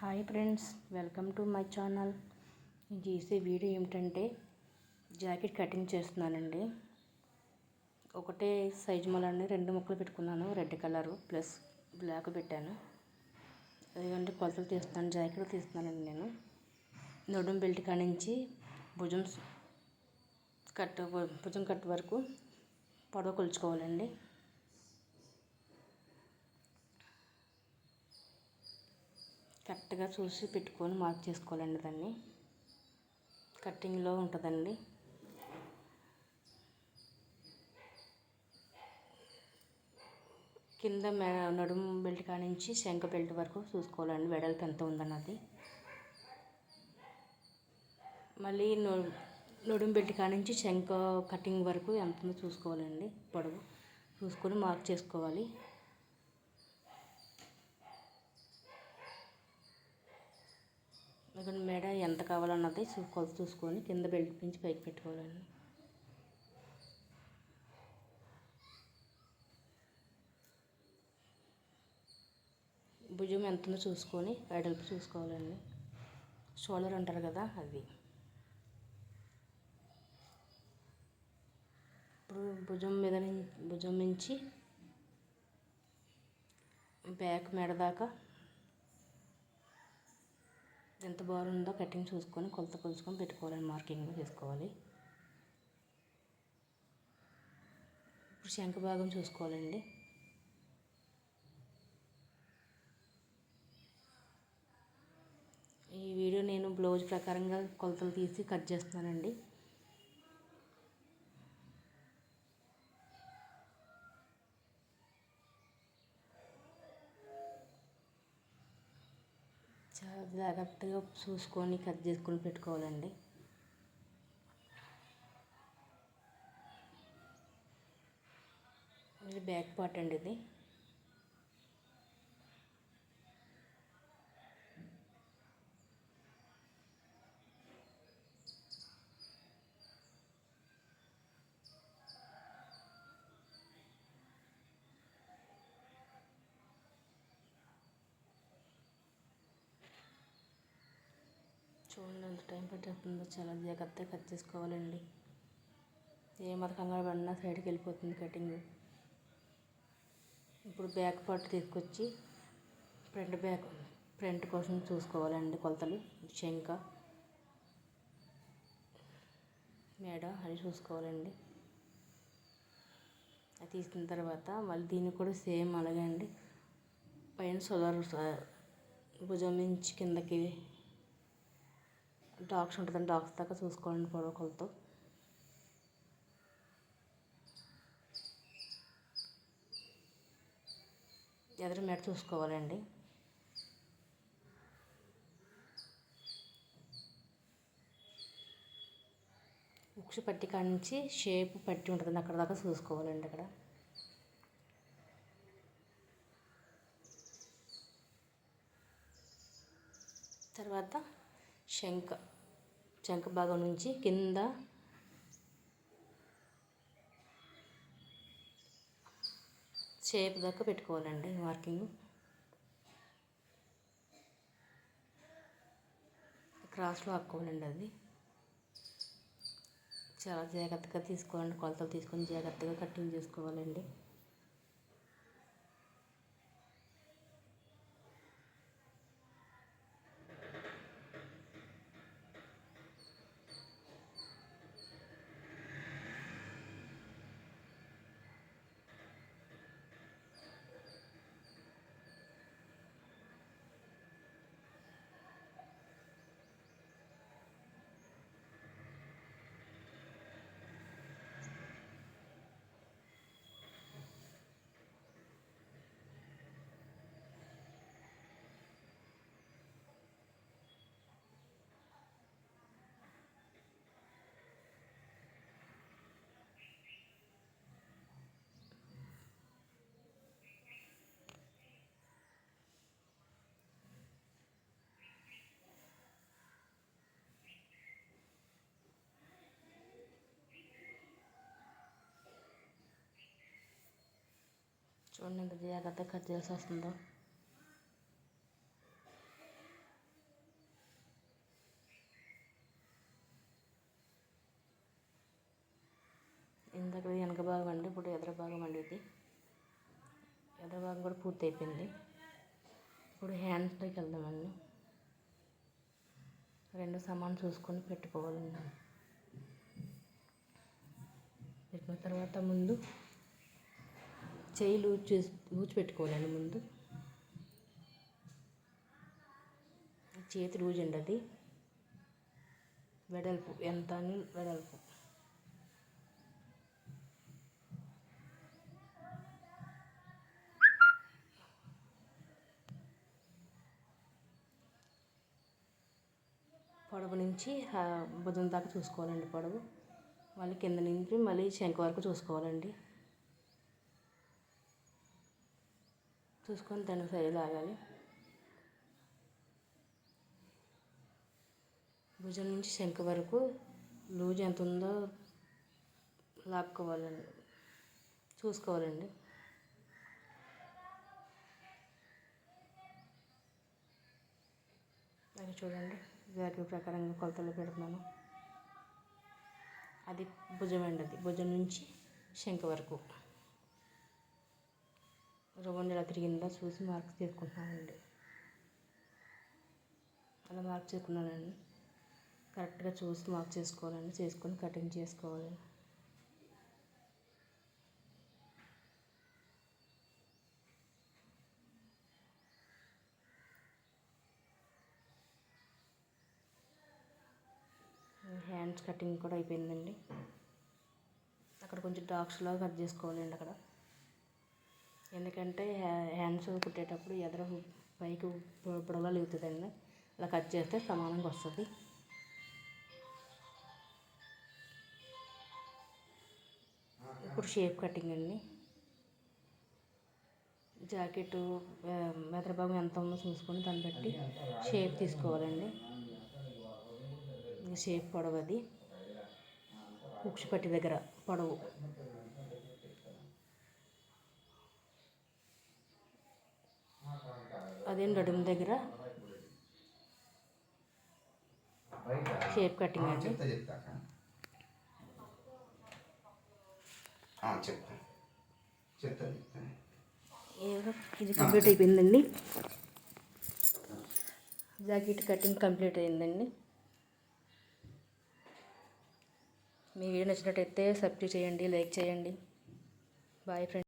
Hi friends, welcome to my channel. నేను చేసే video ఏమిటంటే జాకెట్ కటింగ్ చేస్తున్నానండి. ఒకటే సైజు మొలండి 2 ముక్కలు పెట్టుకున్నాను. రెడ్ కలరు ప్లస్ బ్లాక్ పెట్టాను. అదిగంటే కొలతలు తీస్తున్నాను, జాకెట్ తీస్తున్నానండి. నేను నడుం బెల్ట్ కానించి భుజం కట్ వరకు పొడవు కొలుచుకోవాలండి. కరెక్ట్గా చూసి పెట్టుకొని మార్క్ చేసుకోవాలండి. దాన్ని కట్టింగ్లో ఉంటుందండి. కింద నడుము బెల్ట్ కానించి శంఖ బెల్ట్ వరకు చూసుకోవాలండి, వెడల్పు ఎంత ఉందన్నది. మళ్ళీ నడుము బెల్ట్ కానించి శంఖ కటింగ్ వరకు ఎంత ఉందో చూసుకోవాలండి. పొడవు చూసుకొని మార్క్ చేసుకోవాలి. ఇక్కడ మెడ ఎంత కావాలన్నది కొలత చూసుకొని కింద బెల్ట్ నుంచి పైకి పెట్టుకోవాలండి. భుజం ఎంత ఉందో చూసుకొని వెడల్పు చూసుకోవాలండి. షోల్డర్ అంటారు కదా, అది. ఇప్పుడు భుజం నుంచి బ్యాక్ మెడ దాకా ఎంత బాగుందో కటింగ్ చూసుకొని కొలత కొలుచుకొని పెట్టుకోవాలండి. మార్కింగ్ చేసుకోవాలి. ఇప్పుడు శంఖ భాగం చూసుకోవాలండి. ఈ వీడియో నేను బ్లౌజ్ ప్రకారంగా కొలతలు తీసి కట్ చేస్తున్నానండి. చాలా జాగ్రత్తగా చూసుకొని కట్ చేసుకొని పెట్టుకోవాలండి. ఇది బ్యాక్ పార్ట్ అండి. ఇది చూడండి ఎంత టైం పట్టేస్తుందో. చాలా జాగ్రత్తగా కట్ చేసుకోవాలండి. ఏమాత్రం కంగారు పడినా సైడ్కి వెళ్ళిపోతుంది కటింగ్. ఇప్పుడు బ్యాక్ పార్ట్ తీసుకొచ్చి ఫ్రంట్ కోసం చూసుకోవాలండి. కొలతలు శంఖ మెడ అది చూసుకోవాలండి. అది తీసిన తర్వాత మళ్ళీ దీన్ని కూడా సేమ్ అలాగే అండి. పైన భుజం నుంచి కిందకి డాక్స్ ఉంటుందండి, డాక్స్ దాకా చూసుకోవాలండి పొడవు కొలత. ఎదురు మెడ చూసుకోవాలండి. ఉక్సు పట్టి కానించి షేప్ పట్టి ఉంటుందండి, అక్కడ దాకా చూసుకోవాలండి. అక్కడ తర్వాత శంఖ భాగం నుంచి కింద షేప్ దాకా పెట్టుకోవాలండి. మార్కింగ్ క్రాస్లో ఆక్కోవాలండి. అది చాలా జాగ్రత్తగా తీసుకోవాలండి. కొలతలు తీసుకొని జాగ్రత్తగా కటింగ్ చేసుకోవాలండి. చూడండి ఎంత జాగ్రత్తగా కట్ చేసి వస్తుందో. ఇప్పుడు ఎదర భాగం అండి ఇది. ఎదర భాగం కూడా పూర్తి అయిపోయింది. ఇప్పుడు హ్యాండ్స్లోకి వెళ్దామండి. 2 సమానం చూసుకొని పెట్టుకోవాలండి. పెట్టిన తర్వాత ముందు చెయ్యి లూజ్ పెట్టుకోవాలండి. ముందు చేతి లూజ్ అండి, అది వెడల్పు ఎంత అని వెడల్పు. పొడవు నుంచి భుజం దాకా చూసుకోవాలండి పొడవు. మళ్ళీ కింద నుంచి మళ్ళీ శంఖ వరకు చూసుకోవాలండి. చూసుకొని దాన్ని సైడ్ లాగాలి. భుజం నుంచి శంఖ వరకు లూజ్ ఎంత ఉందో లాక్కోవాలండి, చూసుకోవాలండి. అది చూడండి, జాకెట్ ప్రకారంగా కొలతలు పెడుతున్నాను. అది భుజం అండి, అది భుజం నుంచి శంఖ వరకు రౌండ్ ఎలా తిరిగిందో చూసి మార్క్స్ చేసుకుంటున్నానండి. అలా మార్క్ చేసుకున్నానండి. కరెక్ట్గా చూసి మార్క్ చేసుకోవాలండి. చేసుకొని కటింగ్ చేసుకోవాలి. హ్యాండ్స్ కటింగ్ కూడా అయిపోయిందండి. అక్కడ కొంచెం డాక్స్లాగా కట్ చేసుకోవాలండి అక్కడ. ఎందుకంటే హ్యాండ్స్ కుట్టేటప్పుడు ఎదర పైకి పొడవలా లేగుతుందండి. అలా కట్ చేస్తే సమానంగా వస్తుంది. ఇప్పుడు షేప్ కటింగ్ అండి. జాకెట్ మెదడు భాగం ఎంత ఉందో చూసుకొని దాన్ని బట్టి షేప్ తీసుకోవాలండి. షేప్ పొడవు, అది ఉక్సు పట్టి దగ్గర పొడవు. అదే నడుము దగ్గర షేప్ కటింగ్ అండి. ఇది కంప్లీట్ అయిపోయిందండి. జాకెట్ కటింగ్ కంప్లీట్ అయిందండి. మీ వీడియో నచ్చినట్టయితే సబ్స్క్రైబ్ చేయండి, లైక్ చేయండి. Bye friends.